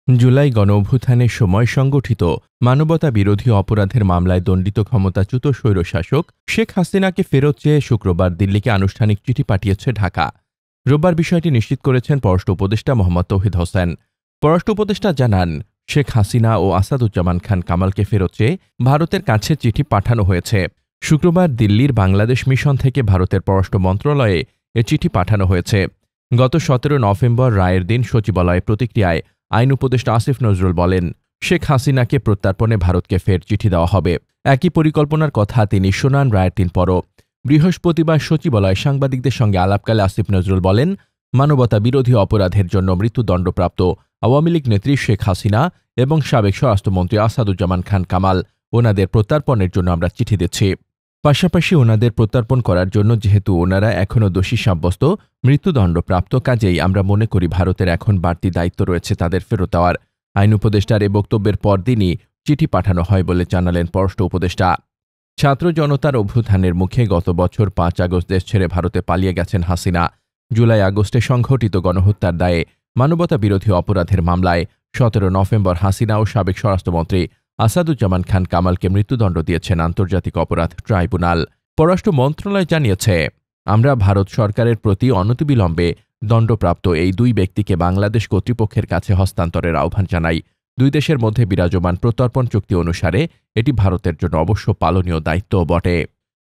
জুলাই গণঅভ্যুত্থানের সময় সংগঠিত মানবতা বিরোধী অপরাধের মামলায় দণ্ডিত ক্ষমতাচ্যুত স্বৈরশাসক শেখ হাসিনাকে ফেরত চেয়ে শুক্রবার দিল্লিকে আনুষ্ঠানিক চিঠি পাঠিয়েছে ঢাকা। রোববার বিষয়টি নিশ্চিত করেছেন পররাষ্ট্র উপদেষ্টা মোহাম্মদ তৌহিদ হোসেন। পররাষ্ট্র উপদেষ্টা জানান, শেখ হাসিনা ও আসাদুজ্জামান খান কামালকে ফেরত চেয়ে ভারতের কাছে চিঠি পাঠানো হয়েছে। শুক্রবার দিল্লির বাংলাদেশ মিশন থেকে ভারতের পররাষ্ট্র মন্ত্রণালয়ে এ চিঠি পাঠানো হয়েছে। গত 17 নভেম্বর রায়ের দিন সচিবালয়ে প্রতিক্রিয়ায় আইন উপদেষ্টা আসিফ নজরুল বলেন, শেখ হাসিনাকে প্রত্যর্পণে ভারতকে ফের চিঠি দেওয়া হবে। একই পরিকল্পনার কথা তিনি শোনান রায়ের দিন পরও। বৃহস্পতিবার সচিবালয়ে সাংবাদিকদের সঙ্গে আলাপকালে আসিফ নজরুল বলেন, মানবতা বিরোধী অপরাধের জন্য মৃত্যুদণ্ডপ্রাপ্ত আওয়ামী লীগ নেত্রী শেখ হাসিনা এবং সাবেক স্বরাষ্ট্রমন্ত্রী আসাদুজ্জামান খান কামাল ওনাদের প্রত্যর্পণের জন্য আমরা চিঠি দিচ্ছি। পাশাপাশি ওনাদের প্রত্যর্পণ করার জন্য যেহেতু ওনারা এখনও দোষী সাব্যস্ত, মৃত্যুদণ্ডপ্রাপ্ত, কাজেই আমরা মনে করি ভারতের এখন বাড়তি দায়িত্ব রয়েছে তাদের ফেরত দেওয়ার। আইন উপদেষ্টার এ বক্তব্যের পরদিনই চিঠি পাঠানো হয় বলে জানালেন পররাষ্ট্র উপদেষ্টা। ছাত্র জনতার অভ্যুত্থানের মুখে গত বছর 5 আগস্ট দেশ ছেড়ে ভারতে পালিয়ে গেছেন হাসিনা। জুলাই আগস্টে সংঘটিত গণহত্যার দায়ে মানবতা বিরোধী অপরাধের মামলায় 17 নভেম্বর হাসিনা ও সাবেক স্বরাষ্ট্রমন্ত্রী আসাদুজ্জামান খান কামালকে মৃত্যুদণ্ড দিয়েছেন আন্তর্জাতিক অপরাধ ট্রাইব্যুনাল। পররাষ্ট্র মন্ত্রণালয় জানিয়েছে, আমরা ভারত সরকারের প্রতি অনতিবিলম্বে দণ্ডপ্রাপ্ত এই দুই ব্যক্তিকে বাংলাদেশ কর্তৃপক্ষের কাছে হস্তান্তরের আহ্বান জানাই। দুই দেশের মধ্যে বিরাজমান প্রত্যর্পণ চুক্তি অনুসারে এটি ভারতের জন্য অবশ্য পালনীয় দায়িত্বও বটে।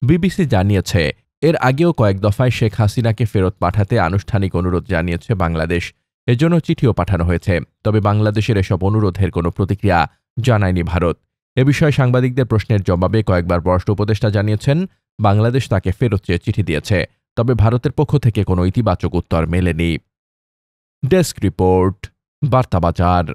বিবিসি জানিয়েছে, এর আগেও কয়েক দফায় শেখ হাসিনাকে ফেরত পাঠাতে আনুষ্ঠানিক অনুরোধ জানিয়েছে বাংলাদেশ। এজন্য চিঠিও পাঠানো হয়েছে, তবে বাংলাদেশের এসব অনুরোধের কোনো প্রতিক্রিয়া জানায়নি ভারত। এ বিষয়ে সাংবাদিকদের প্রশ্নের জবাবে কয়েকবার পররাষ্ট্র উপদেষ্টা জানিয়েছেন, বাংলাদেশ তাকে ফেরত চেয়ে চিঠি দিয়েছে, তবে ভারতের পক্ষ থেকে কোনো ইতিবাচক উত্তর মেলেনি। Desk report, বার্তাবাজার।